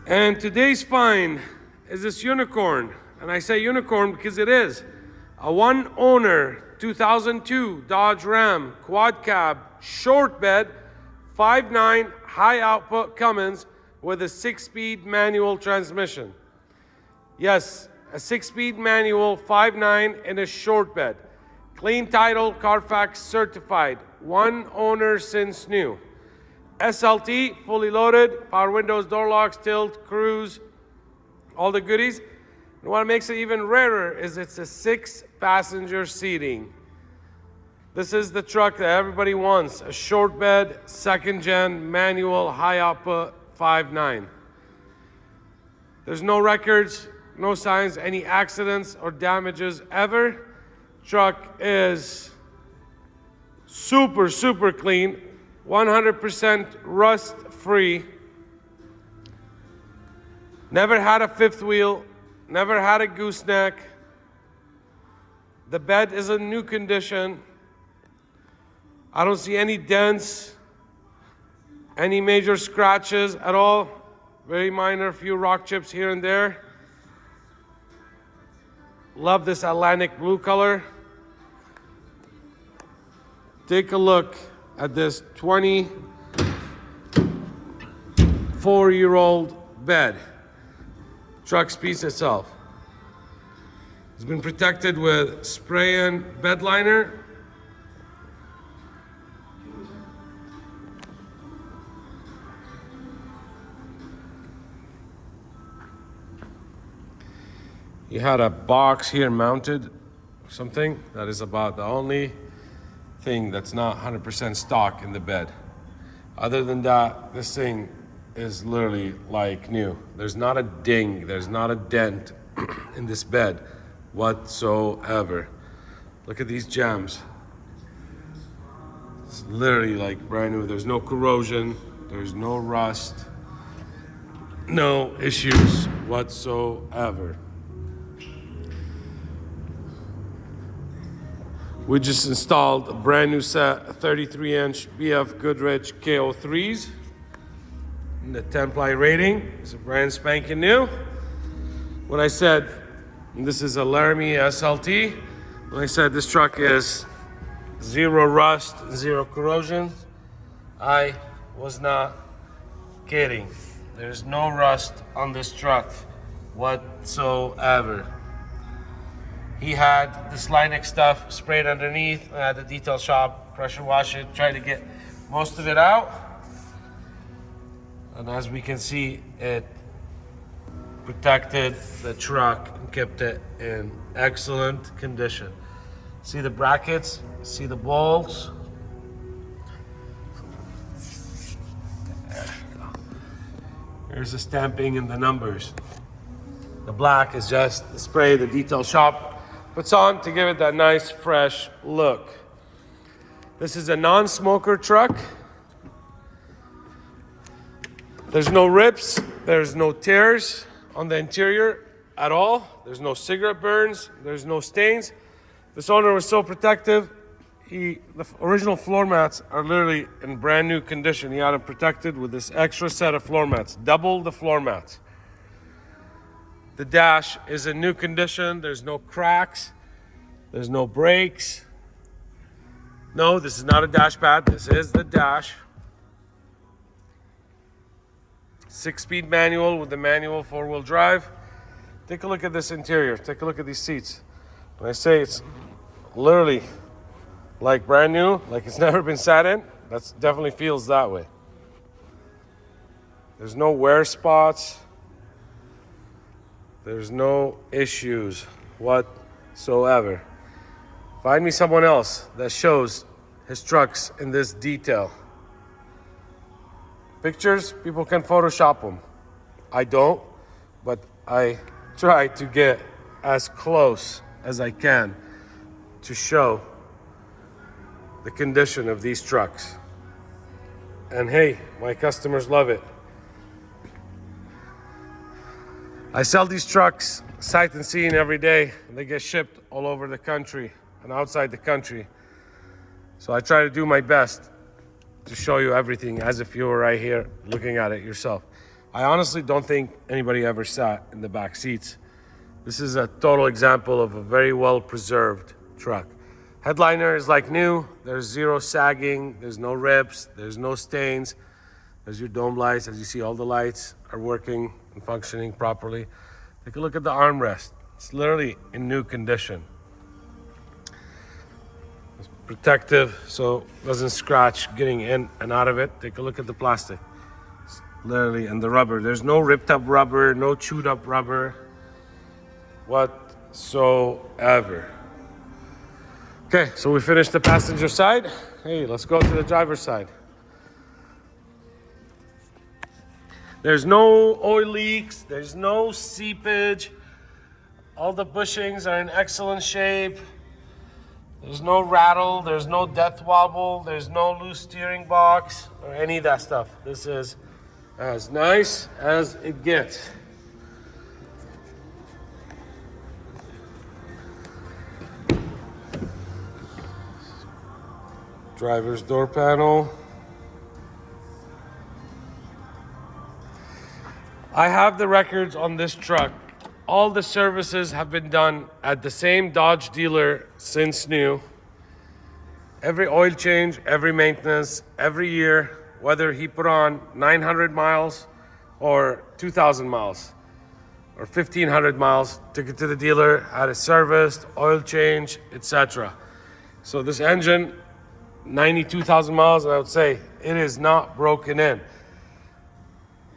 And today's find is this unicorn. And I say unicorn because it is. A one owner 2002 Dodge Ram quad cab short bed 5.9 high output Cummins with a 6-speed manual transmission. Yes, a 6-speed manual 5.9 in a short bed. Clean title, CARFAX certified. One owner since new. SLT, fully loaded, power windows, door locks, tilt, cruise, all the goodies. And what makes it even rarer is it's a 6-passenger seating. This is the truck that everybody wants. A short bed, second gen, manual, high output, 5.9. There's no records, no signs, any accidents or damages ever. Truck is super, super clean, 100% rust free. Never had a fifth wheel, never had a gooseneck. The bed is in new condition. I don't see any dents, any major scratches at all. Very minor, few rock chips here and there. Love this Atlantic blue color. Take a look at this 24-year-old bed. Truck speaks itself. It's been protected with spray-in bed liner. You had a box here mounted, something. That is about the only thing that's not 100% stock in the bed. Other than that, this thing is literally like new. There's not a ding, there's not a dent in this bed whatsoever. Look at these jams. It's literally like brand new. There's no corrosion, there's no rust, no issues whatsoever. We just installed a brand new set of 33-inch BF Goodrich KO3s in the 10-ply rating. It's a brand spanking new. When I said, and this is a LARAMIE SLT, when I said this truck is zero rust, zero corrosion, I was not kidding. There's no rust on this truck whatsoever. He had this Linex stuff sprayed underneath. I had the detail shop pressure wash it, try to get most of it out. And as we can see, it protected the truck and kept it in excellent condition. See the brackets, see the bolts. There we go. Here's the stamping and the numbers. The black is just the spray the detail shop puts on to give it that nice fresh look. This is a non-smoker truck. There's no rips, there's no tears on the interior at all. There's no cigarette burns, there's no stains. This owner was so protective. The original floor mats are literally in brand new condition. He had them protected with this extra set of floor mats, double the floor mats. The dash is in new condition. There's no cracks. There's no breaks. No, this is not a dash pad. This is the dash. 6-speed manual with the manual 4-wheel drive. Take a look at this interior. Take a look at these seats. When I say it's literally like brand new, like it's never been sat in, that definitely feels that way. There's no wear spots. There's no issues whatsoever. Find me someone else that shows his trucks in this detail. Pictures, people can Photoshop them. I don't, but I try to get as close as I can to show the condition of these trucks. And hey, my customers love it. I sell these trucks sight and seeing every day, and they get shipped all over the country and outside the country. So I try to do my best to show you everything as if you were right here looking at it yourself. I honestly don't think anybody ever sat in the back seats. This is a total example of a very well preserved truck. Headliner is like new. There's zero sagging, there's no rips, there's no stains. There's your dome lights. As you see, all the lights are working and functioning properly. Take a look at the armrest. It's literally in new condition. It's protective, so it doesn't scratch getting in and out of it. Take a look at the plastic. It's literally, and the rubber. There's no ripped up rubber, no chewed up rubber whatsoever. Okay, so we finished the passenger side. Hey, let's go to the driver's side. There's no oil leaks, there's no seepage. All the bushings are in excellent shape. There's no rattle, there's no death wobble, there's no loose steering box or any of that stuff. This is as nice as it gets. Driver's door panel. I have the records on this truck. All the services have been done at the same Dodge dealer since new. Every oil change, every maintenance, every year, whether he put on 900 miles or 2,000 miles or 1,500 miles, took it to the dealer, had it serviced, oil change, etc. So this engine, 92,000 miles, and I would say it is not broken in.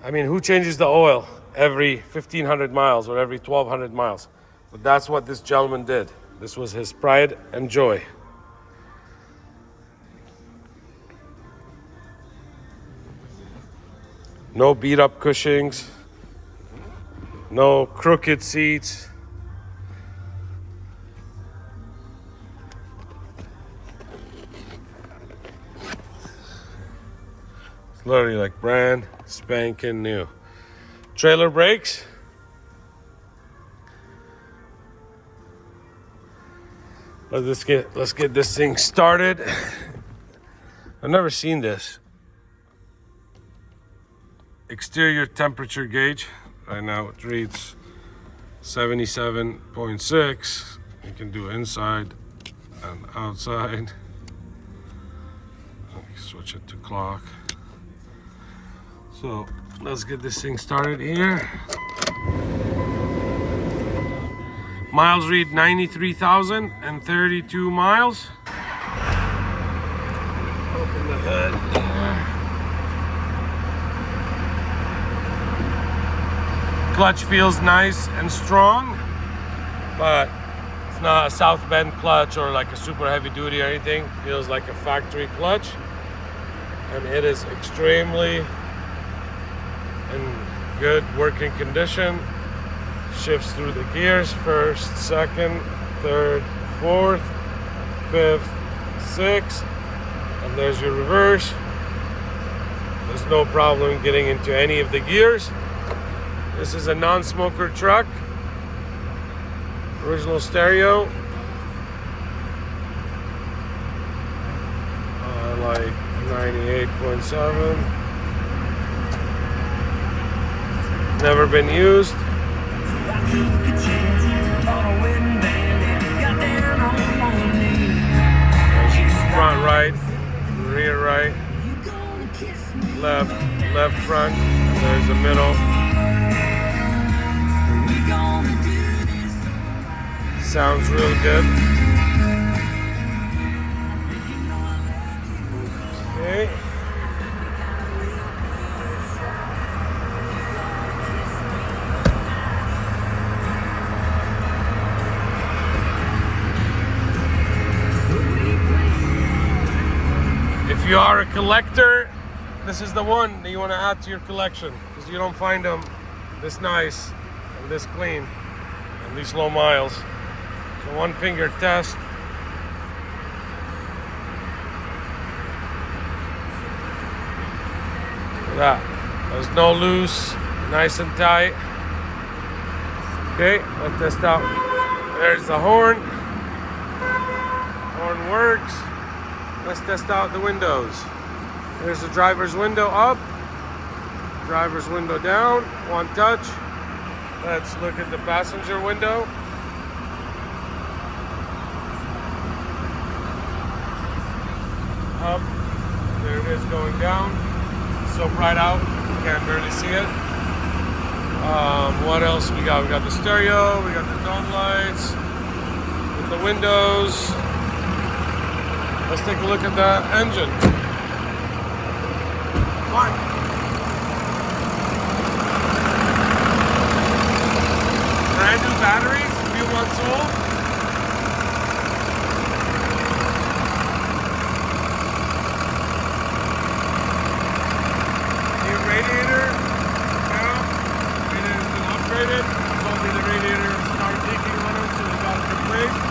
I mean, who changes the oil every 1,500 miles or every 1,200 miles? But that's what this gentleman did. This was his pride and joy. No beat up cushions, no crooked seats. It's literally like brand spanking new. Trailer brakes. Let's get this thing started. I've never seen this. Exterior temperature gauge. Right now it reads 77.6. You can do inside and outside. Switch it to clock. So let's get this thing started here. Miles read 93,032 miles. Open the hood here. Clutch feels nice and strong, but it's not a South Bend clutch or like a super heavy duty or anything. It feels like a factory clutch, and it is extremely in good working condition. Shifts through the gears, first, second, third, fourth, fifth, sixth, and there's your reverse. There's no problem getting into any of the gears. This is a non-smoker truck. Original stereo. Like 98.7. Never been used. Front right, rear right, left front, and there's the middle. Sounds real good. Okay. If you are a collector, this is the one that you want to add to your collection, because you don't find them this nice and this clean and these low miles. So one finger test. Look at that. There's no loose, nice and tight. Okay, let's test out. There's the horn. Horn works. Let's test out the windows. There's the driver's window up. Driver's window down, one touch. Let's look at the passenger window. Up, there it is going down. So bright out, you can't barely see it. What else we got? We got the stereo, we got the dome lights, with the windows. Let's take a look at the engine. Fine. Brand new batteries, a few months old. New radiator. Now, radiator's been upgraded. Told me the radiator started leaking on it, so we got it replaced.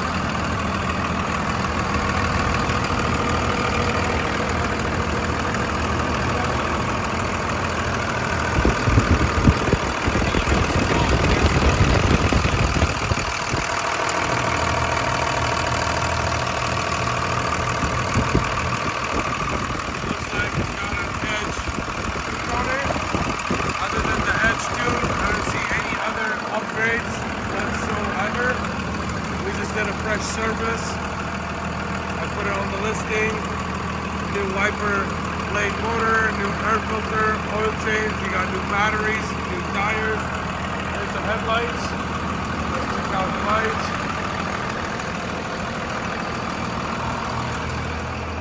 Service. I put it on the listing. New wiper blade motor, new air filter, oil change. You got new batteries, new tires. There's the headlights. Let's check out the lights.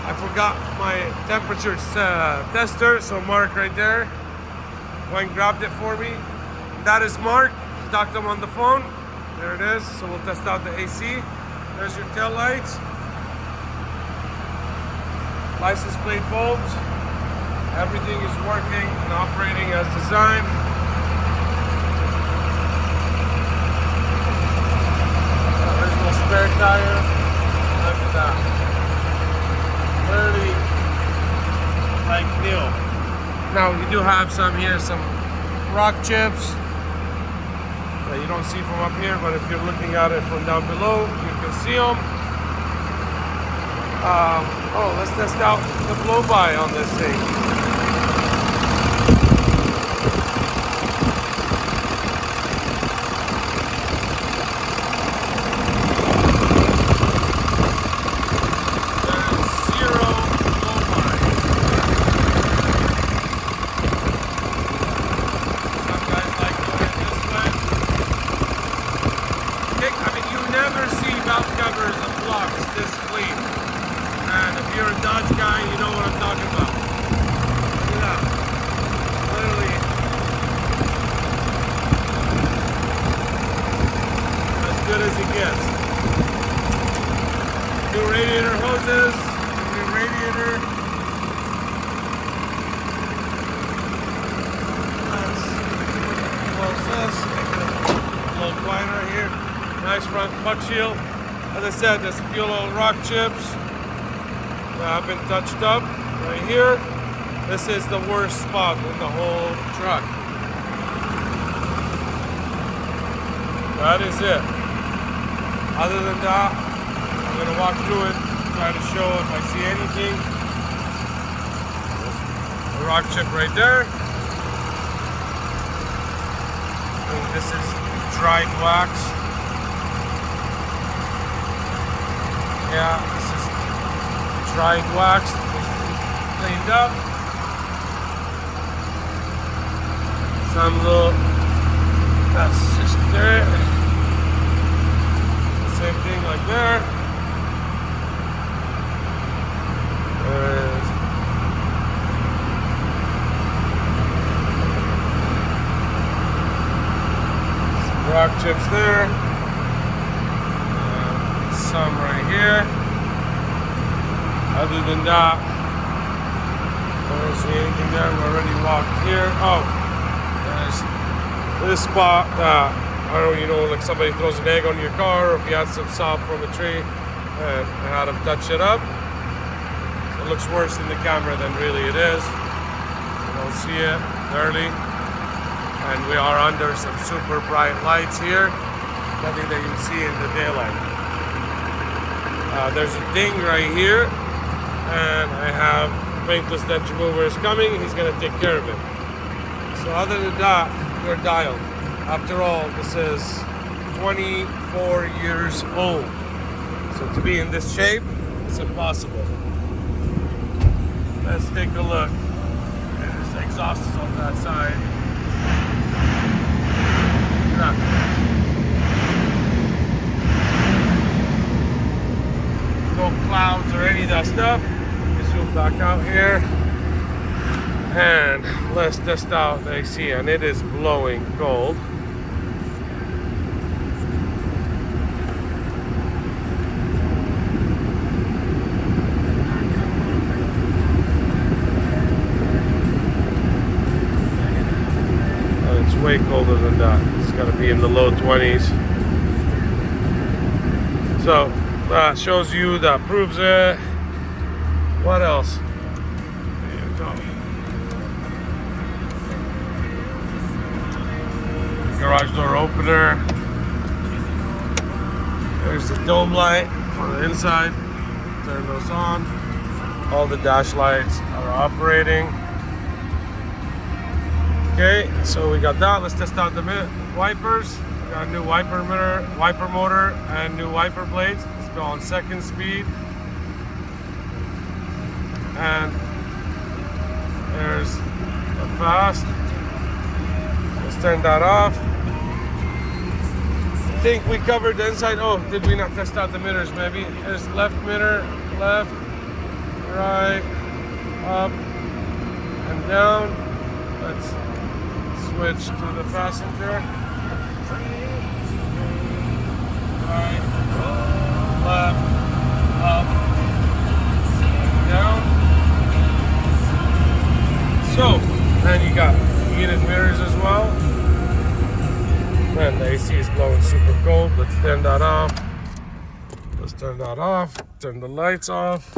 I forgot my temperature tester, so Mark right there went and grabbed it for me. That is Mark. Talked to him on the phone. There it is. So we'll test out the AC. There's your tail lights, license plate bulbs. Everything is working and operating as designed. Original spare tire. Look at that. Clearly like new. Now you do have some here, some rock chips that you don't see from up here, but if you're looking at it from down below, you can see them. Oh, let's test out the blow-by on this thing. As it gets. New radiator hoses, new radiator. Let's close this, make it a little quieter here. Nice front butt shield. As I said, there's a few little rock chips that have been touched up right here. This is the worst spot in the whole truck. That is it. Other than that, I'm going to walk through it, try to show if I see anything. A rock chip right there. And this is dried wax. Yeah, this is dried wax. Cleaned up. Some little, that's just there. Same thing like there. There's some rock chips there. Some right here. Other than that, I don't see anything there. We already walked here. Oh, there's this spot. I don't know, you know, like somebody throws an egg on your car, or if you had some salt from a tree, and I had them touch it up. So it looks worse in the camera than really it is. You don't see it clearly. And we are under some super bright lights here. Nothing that you can see in the daylight. There's a ding right here, and I have paintless dent remover is coming. He's gonna take care of it. So So other than that, you're dialed. After all, this is 24 years old. So to be in this shape, it's impossible. Let's take a look. There's the exhaust is on that side. No clouds or any of that stuff. Let's zoom back out here. And let's test out the AC, and it is blowing cold. Oh, it's way colder than that. It's got to be in the low 20s. So that shows you, that proves it. What else? There you go. Garage door opener. There's the dome light on the inside. Turn those on. All the dash lights are operating. Okay, so we got that. Let's test out the wipers. We got a new wiper motor, and new wiper blades. Let's go on second speed. And there's the fast. Let's turn that off. I think we covered the inside. Oh, did we not test out the mirrors? Maybe. There's left mirror, left, right, up, and down. Let's switch to the passenger. Right, left, up, down. So, and you got heated mirrors as well. Man, the AC is blowing super cold. Let's turn that off. Let's turn that off. Turn the lights off.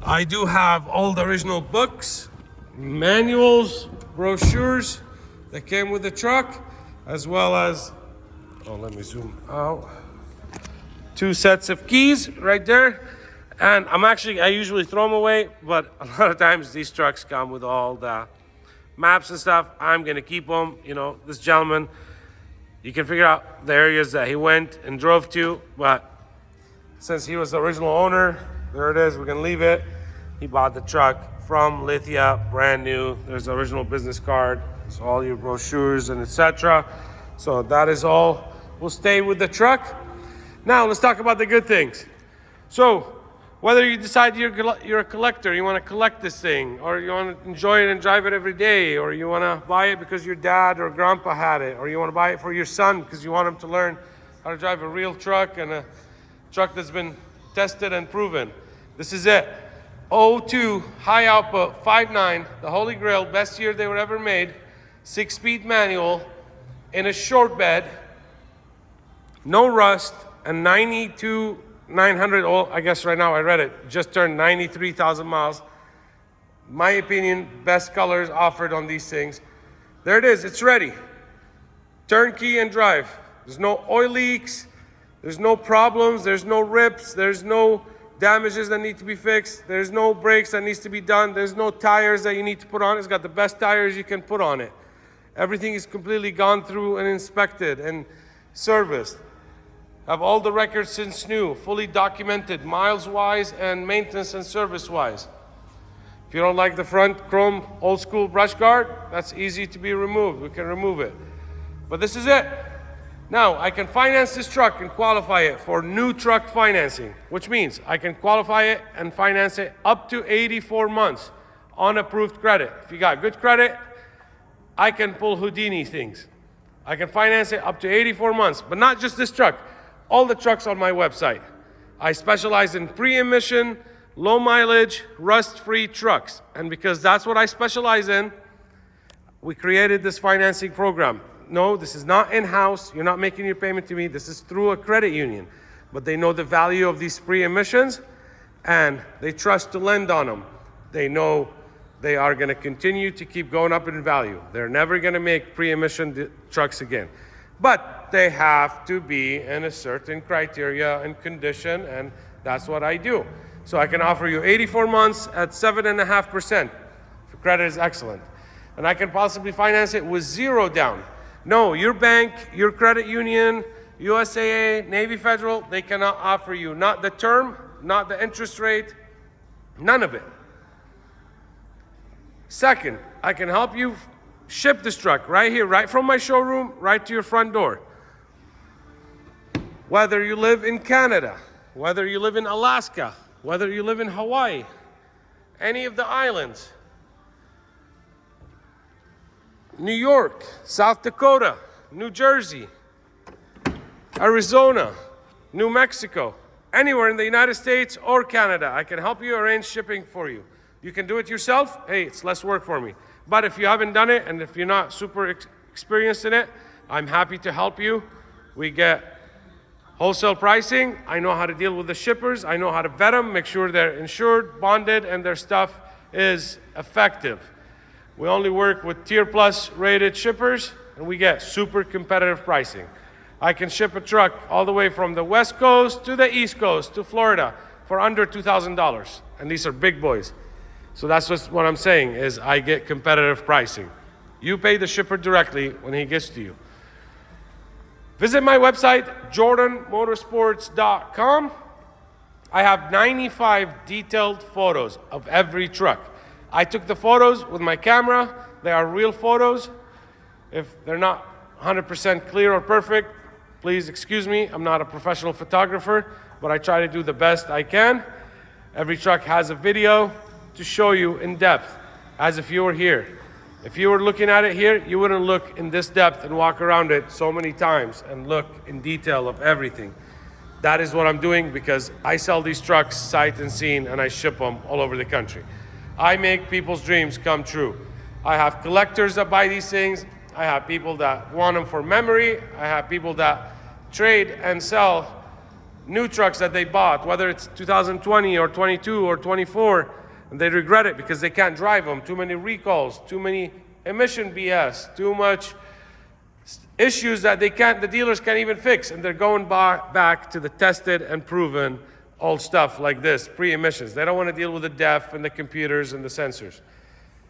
I do have all the original books, manuals, brochures that came with the truck, as well as, oh, let me zoom out. 2 sets of keys right there. And I usually throw them away, but a lot of times these trucks come with all the maps and stuff. I'm gonna keep them. You know, this gentleman, you can figure out the areas that he went and drove to, but since he was the original owner, there it is, we're gonna leave it. He bought the truck from Lithia, brand new. There's the original business card. It's all your brochures and etc. So that is all will stay with the truck. Now let's talk about the good things. So whether you decide you're a collector, you want to collect this thing, or you want to enjoy it and drive it every day, or you want to buy it because your dad or grandpa had it, or you want to buy it for your son because you want him to learn how to drive a real truck and a truck that's been tested and proven. This is it. 02 high output 5.9, the Holy Grail, best year they were ever made, 6-speed manual in a short bed, no rust, and 900, oh, I guess right now I read it, just turned 93,000 miles. My opinion, best colors offered on these things. There it is, it's ready. Turnkey and drive. There's no oil leaks, there's no problems, there's no rips, there's no damages that need to be fixed, there's no brakes that needs to be done, there's no tires that you need to put on. It's got the best tires you can put on it. Everything is completely gone through and inspected and serviced. Have all the records since new, fully documented, miles-wise and maintenance and service-wise. If you don't like the front chrome old school brush guard, that's easy to be removed. We can remove it. But this is it. Now, I can finance this truck and qualify it for new truck financing, which means I can qualify it and finance it up to 84 months on approved credit. If you got good credit, I can pull Houdini things. I can finance it up to 84 months, but not just this truck. All the trucks on my website. I specialize in pre-emission, low mileage, rust-free trucks. And because that's what I specialize in, we created this financing program. No, this is not in-house. You're not making your payment to me. This is through a credit union. But they know the value of these pre-emissions, and they trust to lend on them. They know they are going to continue to keep going up in value. They're never going to make pre-emission trucks again. But they have to be in a certain criteria and condition, and that's what I do. So I can offer you 84 months at 7.5%. If your credit is excellent. and I can possibly finance it with 0 down. No, your bank, your credit union, USAA, Navy Federal, they cannot offer you not the term, not the interest rate, none of it. Second, I can help you ship this truck right here, right from my showroom, right to your front door. Whether you live in Canada, whether you live in Alaska, whether you live in Hawaii, any of the islands, New York, South Dakota, New Jersey, Arizona, New Mexico, anywhere in the United States or Canada, I can help you arrange shipping for you. You can do it yourself. Hey, it's less work for me. But if you haven't done it and if you're not super experienced in it, I'm happy to help you. We get wholesale pricing. I know how to deal with the shippers. I know how to vet them, make sure they're insured, bonded, and their stuff is effective. We only work with Tier Plus rated shippers, and we get super competitive pricing. I can ship a truck all the way from the West Coast to the East Coast to Florida for under $2,000. And these are big boys. So that's what I'm saying is I get competitive pricing. You pay the shipper directly when he gets to you. Visit my website, jordanmotorsports.com. I have 95 detailed photos of every truck. I took the photos with my camera. They are real photos. If they're not 100% clear or perfect, please excuse me. I'm not a professional photographer, but I try to do the best I can. Every truck has a video to show you in depth, as if you were here. If you were looking at it here, you wouldn't look in this depth and walk around it so many times and look in detail of everything. That is what I'm doing because I sell these trucks sight unseen and I ship them all over the country. I make people's dreams come true. I have collectors that buy these things. I have people that want them for memory. I have people that trade and sell new trucks that they bought, whether it's 2020 or 22 or 24, and they regret it because they can't drive them. Too many recalls, too many emission BS, too much issues that the dealers can't even fix, and they're going back to the tested and proven old stuff like this, pre-emissions. They don't want to deal with the DEF and the computers and the sensors.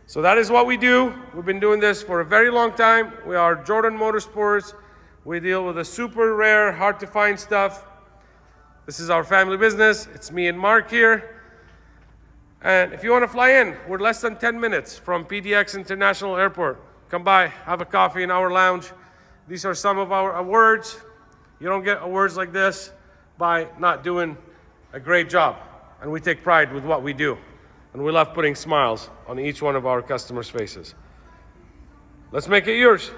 So that is what we do. We've been doing this for a very long time. We are Jordan Motorsports. We deal with the super rare, hard to find stuff. This is our family business. It's me and Mark here. And if you want to fly in, we're less than 10 minutes from PDX International Airport. Come by, have a coffee in our lounge. These are some of our awards. You don't get awards like this by not doing a great job. And we take pride with what we do. And we love putting smiles on each one of our customers' faces. Let's make it yours.